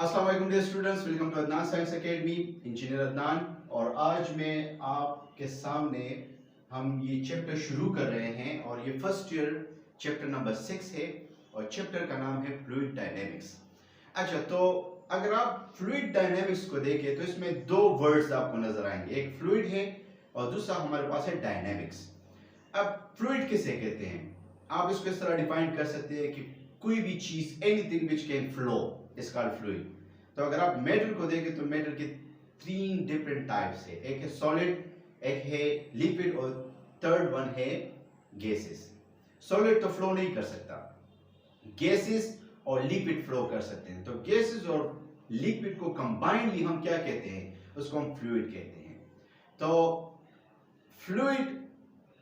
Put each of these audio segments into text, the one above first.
अस्सलाम वालेकुम dear students, welcome to Adnan science academy. Engineer Adnan, और आज मैं आपके सामने हम ये चैप्टर शुरू कर रहे हैं और ये फर्स्ट ईयर चैप्टर नंबर 6 है और चैप्टर का नाम है फ्लूइड डायनेमिक्स। अच्छा, तो अगर आप फ्लूइड डायनेमिक्स को देखें तो इसमें दो वर्ड्स आपको नजर आएंगे, एक फ्लूइड है और दूसरा हमारे पास है डायनेमिक्स। अब फ्लूइड किसे कहते हैं? आप इसको इस तरह डिफाइन कर सकते हैं कि कोई भी चीज, anything which can flow is called fluid. तो अगर आप मैटर को देखें तो मैटर के 3 डिफरेंट टाइप्स है, एक है सॉलिड, एक है लिक्विड और थर्ड वन है गैसेस। सॉलिड तो फ्लो नहीं कर सकता, गैसेस और लिक्विड फ्लो कर सकते हैं। तो गैसेस और लिक्विड को कंबाइंडली हम क्या कहते हैं? उसको हम फ्लूइड कहते हैं। तो fluid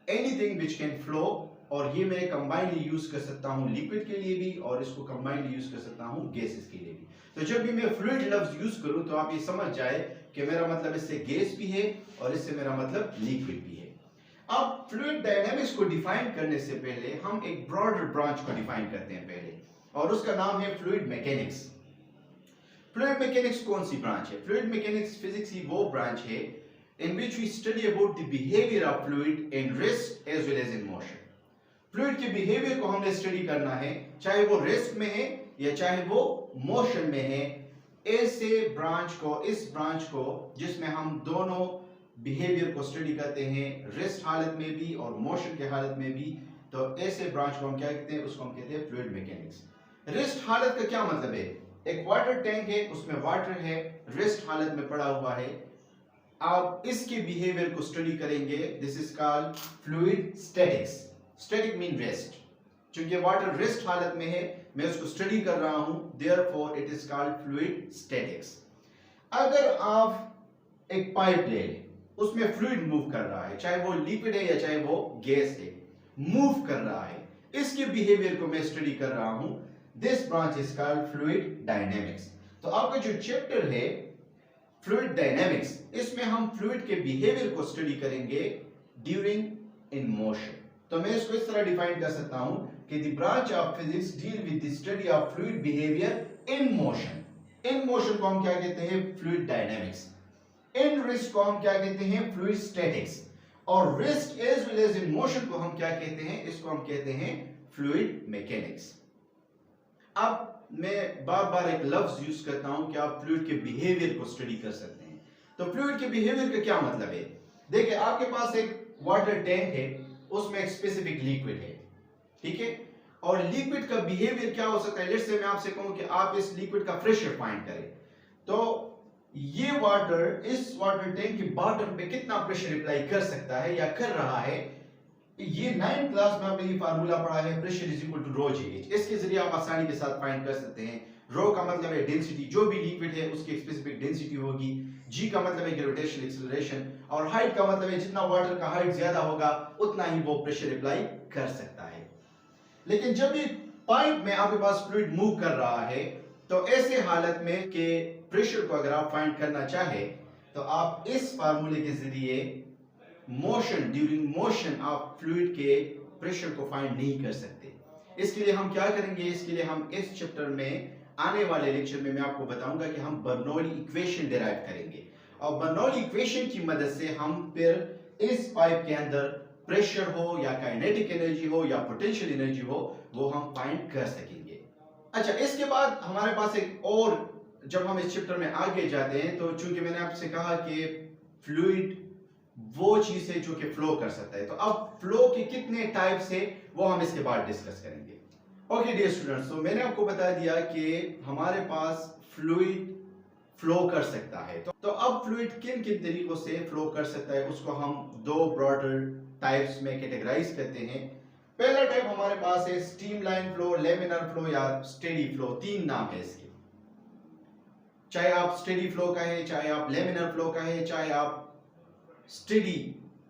anything which can flow, और ये मैं कंबाइनली यूज कर सकता हूं लिक्विड के लिए भी और इसको कंबाइनली यूज कर सकता हूं गैसेस के लिए भी। तो जब भी मैं फ्लूइड लफ्ज यूज करूं तो आप ये समझ जाए कि मेरा मतलब इससे गैस भी है और इससे मेरा मतलब लिक्विड भी है। अब फ्लूइड डायनेमिक्स को डिफाइन करने से पहले हम एक ब्रॉडर ब्रांच को डिफाइन करते हैं पहले, और उसका नाम है फ्लूइड मैकेनिक्स। फ्लूइड मैकेनिक्स कौन सी ब्रांच है? फ्लूइड मैकेनिक्स फिजिक्स की वो ब्रांच है in which we study about the behavior of fluid in rest as well as in motion. Fluid के बिहेवियर को हमने स्टडी करना है, चाहे वो रेस्ट में है या चाहे वो मोशन में है। ऐसे ब्रांच को, इस ब्रांच को जिसमें हम दोनों बिहेवियर को स्टडी करते हैं, रेस्ट हालत में भी और मोशन के हालत में भी, तो ऐसे ब्रांच को हम क्या कहते हैं? उसको हम कहते हैं फ्लूइड मैकेनिक्स। रेस्ट हालत का क्या मतलब है? एक वाटर टैंक है, उसमें वाटर है, रेस्ट हालत में पड़ा हुआ है। आप इसके बिहेवियर को स्टडी करेंगे, this is called fluid statics. Static mean rest, क्योंकि वाटर रेस्ट हालत में है, मैं उसको स्टडी कर रहा हूं, therefore it is called fluid statics. अगर आप एक पाइप ले लें, उसमें फ्लूइड मूव कर रहा है, चाहे वो लिक्विड है या चाहे वो गैस है, मूव कर रहा है, इसके बिहेवियर को मैं स्टडी कर रहा हूं, this branch is called fluid dynamics. तो आपका जो चैप्टर है फ्लूइड डायनेमिक्स, इसमें हम फ्लूइड के बिहेवियर को स्टडी करेंगे ड्यूरिंग इन मोशन। तो मैं इसको इस तरह डिफाइन कर सकता हूं कि the branch of physics deal with the study of fluid behaviour in motion. In motion को हम क्या कहते हैं? Fluid dynamics. इन रेस्ट को हम क्या कहते हैं? Fluid statics. और rest as well as in motion को हम क्या कहते हैं? इसको हम कहते हैं फ्लूइड मैकेनिक्स। अब मैं बार बार एक लफ्ज यूज करता हूं कि आप फ्लूइड के बिहेवियर को स्टडी कर सकते हैं। तो फ्लूइड के बिहेवियर का क्या मतलब है? देखिए, आपके पास एक वाटर टैंक है, उसमें एक स्पेसिफिक लिक्विड है, ठीक है, और लिक्विड का बिहेवियर क्या हो सकता है? लेट्स से मैं आपसे कहूं कि आप इस लिक्विड का प्रेशर फाइंड करें, तो ये वाटर इस वाटर टैंक के बॉटम पे कितना प्रेशर अप्लाई कर सकता है या कर रहा है? ये 9th क्लास में आपने ये फार्मूला पढ़ा है, pressure is equal to rho g h. इसके जरिए आप आसानी के साथ फाइंड कर सकते हैं। रो का मतलब है डेंसिटी, जो भी लिक्विड है उसकी स्पेसिफिक डेंसिटी होगी। जी का मतलब है ग्रेविटेशनल एक्सेलरेशन, और हाइट का मतलब है जितना वाटर का हाइट ज्यादा होगा उतना ही वो प्रेशर अप्लाई कर सकता है। लेकिन जब ये पाइप में आपके पास फ्लूइड मूव कर रहा है, तो ऐसे हालत में के प्रेशर को अगर आप फाइंड करना चाहे तो आप इस फार्मूले के जरिए मोशन, ड्यूरिंग मोशन आप फ्लूइड के प्रेशर को फाइंड नहीं कर सकते। इसके लिए हम क्या करेंगे? इसके लिए हम इस चैप्टर में आने वाले लेक्चर में मैं आपको बताऊंगा कि हम बर्नौली इक्वेशन डिराइव करेंगे, और बर्नौली इक्वेशन की मदद से हम फिर इस पाइप के अंदर प्रेशर हो या काइनेटिक एनर्जी हो या पोटेंशियल एनर्जी हो, वो हम फाइंड कर सकेंगे। अच्छा, इसके बाद हमारे पास एक और, जब हम इस चैप्टर में आगे जाते हैं, तो चूंकि मैंने आपसे कहा कि फ्लूइड वो चीज है जो कि फ्लो कर सकता है, तो अब फ्लो के कितने टाइप्स है वो हम इसके बाद डिस्कस करेंगे। ओके डियर स्टूडेंट्स, तो मैंने आपको बता दिया कि हमारे पास फ्लूइड फ्लो कर सकता है। तो अब फ्लूइड किन किन तरीकों से फ्लो कर सकता है उसको हम दो ब्रॉडर टाइप्स में कैटेगराइज करते हैं। पहला टाइप हमारे पास है स्ट्रीमलाइन फ्लो, लेमिनर फ्लो या स्टेडी फ्लो। 3 नाम है इसके, चाहे आप स्टेडी फ्लो का है, चाहे आप लेमिनर फ्लो का है, चाहे आप स्टेडी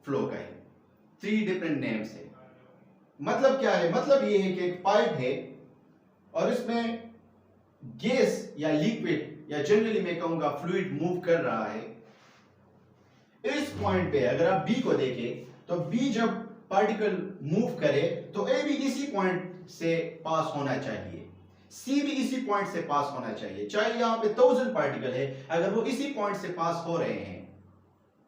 फ्लो का है। 3 डिफरेंट नेम्स है। मतलब क्या है? मतलब ये है कि एक पाइप है और इसमें गैस या लिक्विड या जनरली मैं कहूंगा फ्लूइड मूव कर रहा है। इस पॉइंट पे अगर आप बी को देखें तो बी जब पार्टिकल मूव करे तो ए भी इसी पॉइंट से पास होना चाहिए। सी भी इसी पॉइंट से पास होना चाहिए, चाहे यहाँ पे 1000 पार्टिकल है, अगर वो इसी पॉइंट से पास हो रहे हैं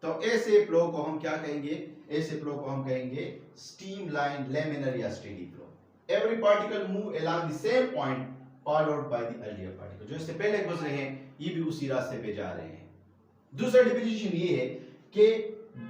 तो ऐसे फ्लो को हम क्या कहेंगे, ऐसे फ्लो को हम कहेंगे स्ट्रीमलाइन, लैमिनर या steady flow. Every particle move along the same point followed by the earlier particle, जो इससे पहले गुजरे हैं ये भी उसी रास्ते पे जा रहे हैं। दूसरा डिफिनेशन ये है कि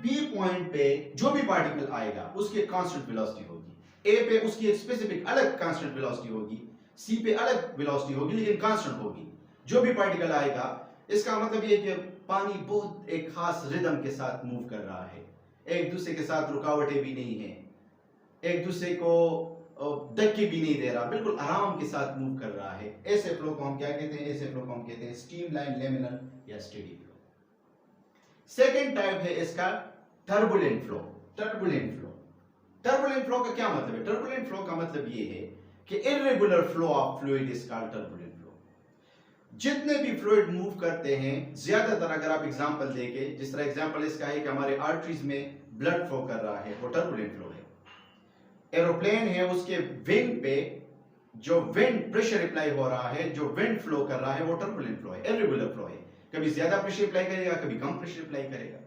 बी पॉइंट पे जो भी पार्टिकल आएगा उसकी कांस्टेंट वेलोसिटी होगी, ए पे उसकी एक स्पेसिफिक अलग कांस्टेंट वेलोसिटी होगी, सी पे अलग वेलोसिटी होगी लेकिन कांस्टेंट होगी। जो भी पार्टिकल आएगा, इसका मतलब ये कि पानी बहुत एक खास रिदम के साथ मूव कर रहा है, एक दूसरे के साथ रुकावटें भी नहीं है, एक दूसरे को धक्के भी नहीं दे रहा, बिल्कुल आराम के साथ मूव कर रहा है। ऐसे फ्लो को हम क्या कहते हैं, ऐसे फ्लो को हम कहते हैं स्ट्रीमलाइन, लैमिनर या स्टेडी फ्लो। सेकंड टाइप है इसका turbulent flow. Turbulent flow, turbulent flow का क्या मतलब है? टर्बुलेंट फ्लो का मतलब ये है कि irregular flow of fluid is called turbulent flow. जितने भी फ्लूइड मूव करते हैं, ज्यादातर अगर आप एग्जांपल देंगे, जिस तरह एग्जांपल इसका है कि हमारे आर्टरीज में ब्लड फ्लो कर रहा है, वो टर्बुलेंट फ्लो है। एरोप्लेन है, उसके विंग पे जो विंड प्रेशर अप्लाई हो रहा है, जो विंड फ्लो कर रहा है, वो टर्बुलेंट फ्लो है, इर्रेगुलर फ्लो है। कभी ज्यादा प्रेशर अप्लाई करेगा, कभी कम प्रेशर अप्लाई करेगा।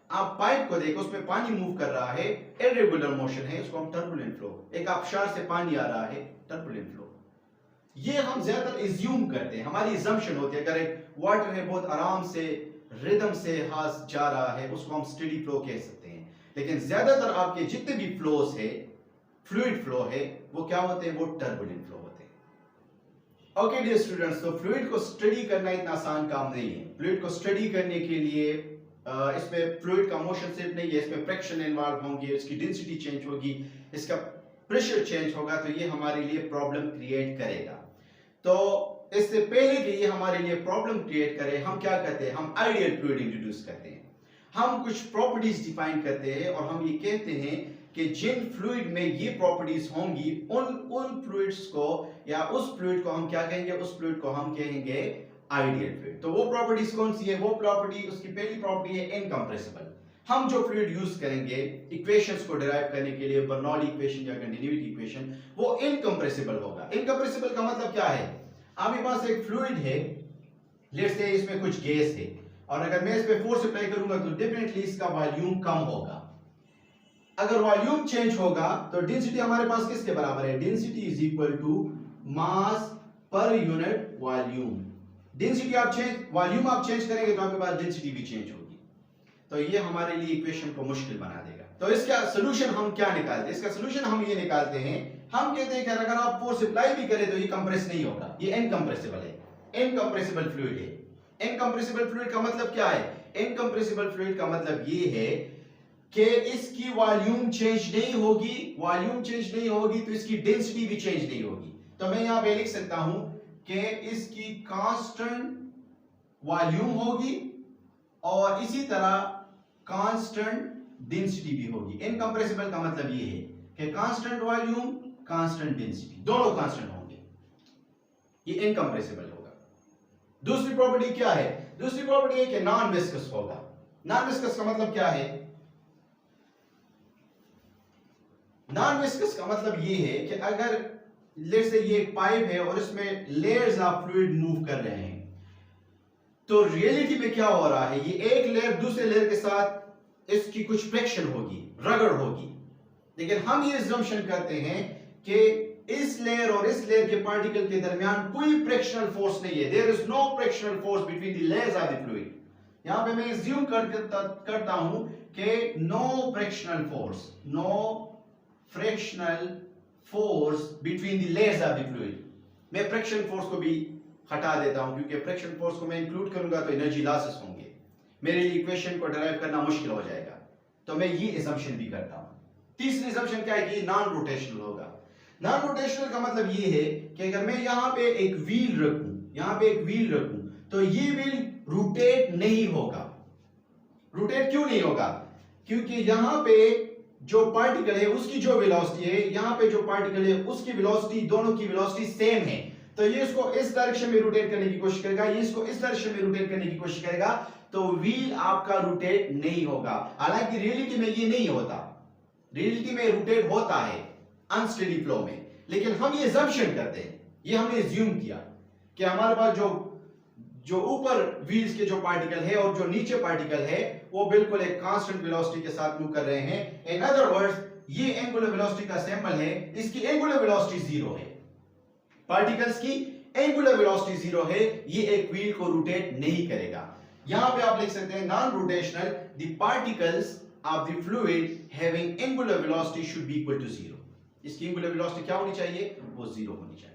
आप पाइप को देखो, उसमें पानी मूव कर रहा है, इर्रेगुलर मोशन है, उसको हम टर्बुलेंट फ्लो। एक आबशार से पानी आ रहा है, टर्बुलेंट फ्लो। ये हम ज्यादातर एज्यूम करते हैं, हमारी असम्पशन होती है। अगर एक वाटर है बहुत आराम से रिदम से हाथ जा रहा है, उसको हम स्टेडी फ्लो कह सकते हैं। लेकिन ज्यादातर आपके जितने भी फ्लोस है, फ्लूइड फ्लो है, वो क्या होते हैं? वो टर्बुलेंट फ्लो होते हैं। ओके डियर स्टूडेंट्स, तो फ्लूइड को स्टडी करना इतना आसान काम नहीं है। फ्लूइड को स्टडी करने के लिए इसमें फ्लूइड का मोशन सिर्फ नहीं है, इसमें फ्रिक्शन इन्वॉल्व होंगे, इसकी डेंसिटी चेंज होगी, इसका प्रेशर चेंज होगा, तो ये हमारे लिए प्रॉब्लम क्रिएट करेगा। तो इससे पहले कि ये हमारे लिए प्रॉब्लम क्रिएट करे, हम क्या करते हैं? हम आइडियल फ्लूइड इंट्रोड्यूस करते हैं। हम कुछ प्रॉपर्टीज डिफाइन करते हैं और हम ये कहते हैं कि जिन फ्लूइड में ये प्रॉपर्टीज होंगी, उन फ्लूइड्स को या उस फ्लूइड को हम क्या कहेंगे? उस फ्लूइड को हम कहेंगे आइडियल फ्लूइड। तो वो प्रॉपर्टीज कौन सी है? वो प्रॉपर्टी, उसकी पहली प्रॉपर्टी है इनकम्प्रेसिबल। हम जो फ्लूइड यूज करेंगे इक्वेशंस को डिराइव करने के लिए, बर्नौली इक्वेशन या कंटिन्यूटी इक्वेशन, वो इनकम्प्रेसिबल होगा। इनकम्प्रेसिबल का मतलब क्या है? आपके पास एक फ्लूइड है, लेट्स से इसमें कुछ गैस है, और अगर मैं इस पे फोर्स अप्लाई करूंगा तो डेफिनेटली इसका वॉल्यूम कम होगा। अगर वॉल्यूम चेंज होगा तो डेंसिटी हमारे पास किसके बराबर है? Density is equal to mass per unit volume. Density आप चेंज, वॉल्यूम आप चेंज करेंगे तो आपके पास डेंसिटी भी चेंज होगी। तो ये हमारे लिए इक्वेशन को मुश्किल बना देगा। तो इसका सॉल्यूशन हम क्या निकालते हैं? इसका सॉल्यूशन हम ये निकालते हैं, हम कहते हैं कि अगर आप फोर्स अप्लाई भी करें तो ये कंप्रेस नहीं होगा, ये इनकम्प्रेसिबल है, इनकम्प्रेसिबल फ्लूइड है। इनकम्प्रेसिबल फ्लूइड का मतलब क्या है? इनकम्प्रेसिबल फ्लूइड का मतलब ये है कि इसकी वॉल्यूम चेंज नहीं होगी, वॉल्यूम चेंज नहीं होगी तो इसकी डेंसिटी भी चेंज नहीं होगी। तो मैं यहां पे लिख सकता हूं कि इसकी कांस्टेंट वॉल्यूम होगी और इसी तरह कांस्टेंट डेंसिटी भी होगी। इनकम्प्रेसिबल का मतलब ये है कि कांस्टेंट वॉल्यूम, कांस्टेंट डेंसिटी, दोनों कांस्टेंट होंगे, ये इनकम्प्रेसिबल होगा। दूसरी प्रॉपर्टी क्या है? दूसरी प्रॉपर्टी है कि नॉन विस्कस होगा। नॉन विस्कस का मतलब क्या है? नॉन विस्कस का मतलब ये है कि अगर लेट्स से ये एक पाइप है और इसमें लेयर्स ऑफ फ्लूइड मूव कर रहे हैं, तो रियलिटी में क्या हो रहा है? ये एक लेयर दूसरे लेयर के साथ इसकी कुछ फ्रिक्शन होगी, रगड़ होगी, लेकिन हम ये अजम्पशन करते हैं कि इस लेयर और इस लेयर के पार्टिकल के दरमियान कोई फ्रिक्शनल फोर्स नहीं है। There is no frictional force between the layers of the fluid. यहां पे मैं अज्यूम करता हूं कि no frictional force, no frictional force between the layers of the fluid. मैं फ्रिक्शन फोर्स को भी हटा देता हूं, क्योंकि फ्रिक्शन फोर्स को मैं इंक्लूड करूंगा तो एनर्जी लॉसेस होंगे, मेरे लिए इक्वेशन को डिराइव करना मुश्किल हो जाएगा। तो मैं ये असम्पशन भी करता हूं। तीसरी असम्पशन क्या है कि नॉन रोटेशनल होगा। नॉन रोटेशनल का मतलब ये है कि अगर मैं यहां पे एक व्हील रखूं, यहां पे एक व्हील रखूं, तो ये व्हील रोटेट नहीं होगा। रोटेट क्यों नहीं होगा? क्योंकि यहां पे जो पार्टिकल है उसकी जो वेलोसिटी है, यहां पे जो पार्टिकल है उसकी वेलोसिटी, दोनों की वेलोसिटी सेम है। तो ये इसको इस डायरेक्शन में रोटेट करने की कोशिश करेगा, ये इसको इस डायरेक्शन में रोटेट करने की कोशिश करेगा, तो व्हील आपका रोटेट नहीं होगा। हालांकि रियलिटी में ये नहीं होता, रियलिटी में रोटेट होता है अनस्टेडी फ्लो में, लेकिन हम ये असम्पशन करते हैं, ये हमने एज्यूम किया कि हमारे पास जो ऊपर व्हील्स के जो पार्टिकल है और जो नीचे पार्टिकल है वो बिल्कुल एक कांस्टेंट वेलोसिटी के साथ मूव कर रहे हैं। इन अदर वर्ड्स, ये एंगुलर वेलोसिटी का सैंपल है, इसकी एंगुलर वेलोसिटी जीरो है, पार्टिकल्स की एंगुलर वेलोसिटी जीरो है, ये एक व्हील को रोटेट नहीं करेगा। यहां पे आप लिख सकते हैं non rotational, the particles of the fluid having angular velocity should be equal to zero. इसकी एंगुलर वेलोसिटी क्या होनी चाहिए? वो जीरो होनी चाहिए।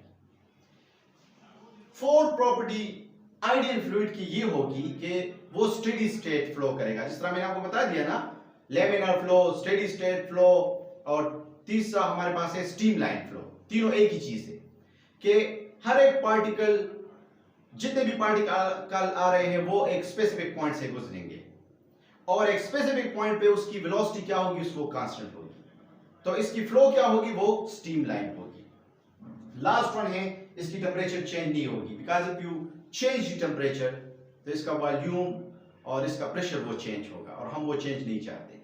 फोर्थ प्रॉपर्टी आइडियल फ्लूइड की ये होगी कि वो स्टेडी स्टेट फ्लो करेगा, जिस तरह मैंने आपको बता दिया ना, laminar flow, steady state flow, और तीसरा हमारे पास है स्ट्रीम लाइन फ्लो। तीनों एक ही चीज है कि हर एक पार्टिकल, जितने भी पार्टिकल आ रहे हैं वो एक स्पेसिफिक पॉइंट से गुजरेंगे और एक स्पेसिफिक पॉइंट पे उसकी वेलोसिटी क्या होगी? उसको कांस्टेंट होगी। तो इसकी फ्लो क्या होगी? वो स्ट्रीम लाइन होगी। लास्ट वन है, इसकी टेम्परेचर चेंज नहीं होगी, because if you change the temperature तो इसका वॉल्यूम और इसका प्रेशर वो चेंज होगा और हम वो चेंज नहीं चाहते।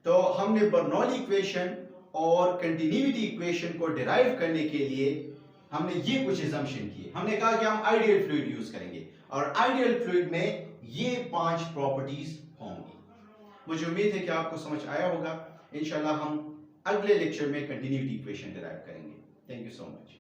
तो हमने बर्नौली इक्वेशन और कंटिन्यूटी इक्वेशन को डिराइव करने के लिए हमने ये कुछ assumption किए। हमने कहा कि हम आइडियल फ्लूइड यूज करेंगे और आइडियल फ्लूइड में ये 5 प्रॉपर्टीज होंगी। मुझे उम्मीद है कि आपको समझ आया होगा। इंशाल्लाह हम अगले लेक्चर में कंटिन्यूटी इक्वेशन डिराइव करेंगे। Thank you so much.